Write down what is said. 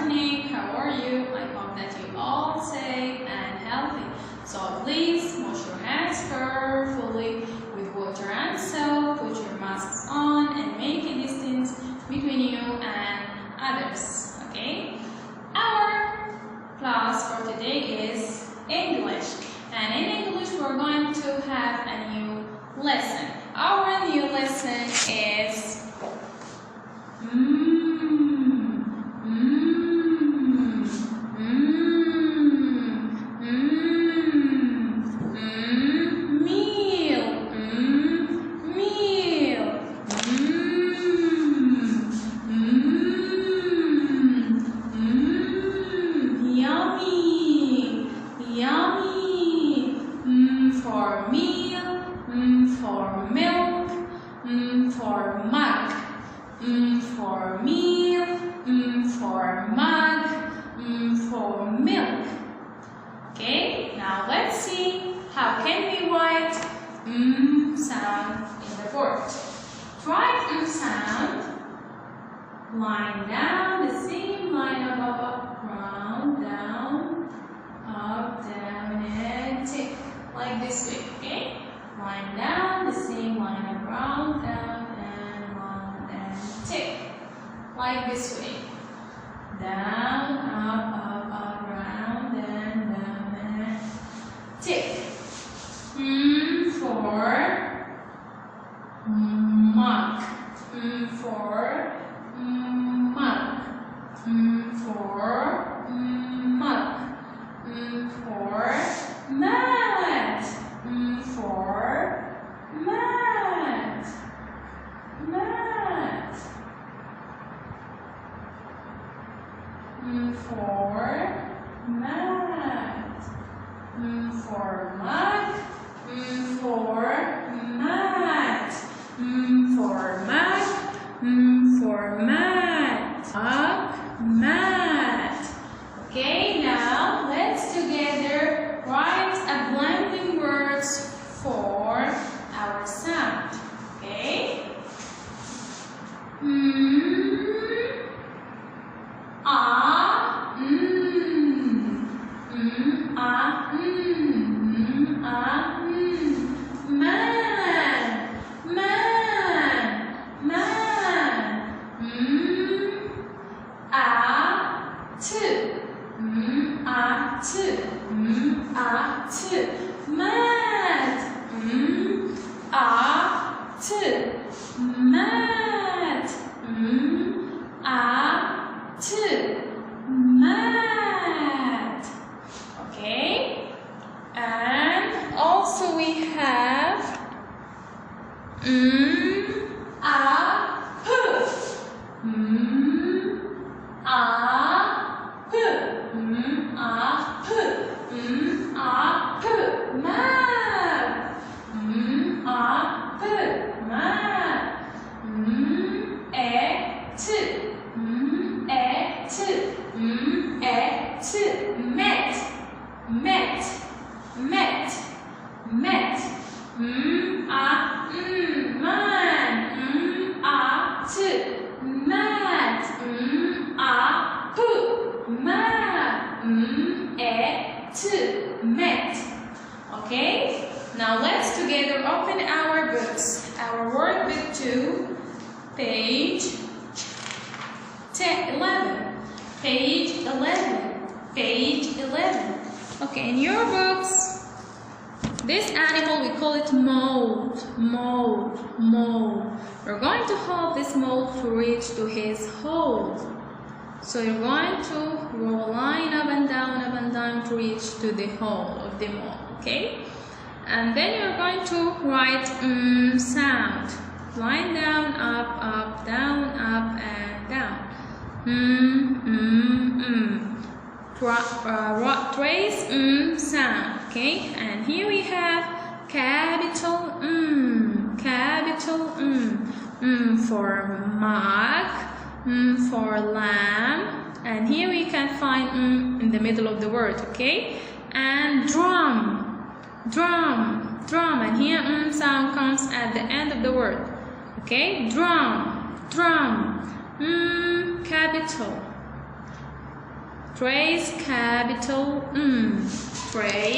morning. How are you? I hope that you all safe and healthy. So please wash your hands carefully with water and soap. Put your masks on and make a distance between you and others. Okay? Our class for today is English. And in English, we're going to have a new lesson. Our new lesson is for meal, for milk, for mug, for meal, for mug, for milk. Okay, now let's see how can we write sound in the board. Write sound, line down, the same line up, round, down, up, down, and tick. Like this way, okay? Line down, the same line up, round, down, and tick. Like this way. Down, up, round, down, and tick. For mug. For mug. For mug. For mat. For mat. Mat. For mat. For mug. For mat. For mug. For mat. Mat. Okay, now let's together write a blending words for our sound. Okay? Mat. Okay, and also we have met. Okay, now let's together open our books, our workbook 2, page 11, page 11, page 11. Okay, in your books, this animal, we call it mold. We're going to hold this mold to reach to his hole. So you're going to roll line up and down to reach to the hole of the mold, okay? And then you're going to write sound. Line down, up, down, up, and down. Trace sound, okay? And here we have capital for mug, for lamb, and here we can find in the middle of the word, okay? And drum, and here sound comes at the end of the word, okay? Drum, capital, Trace capital M. Trace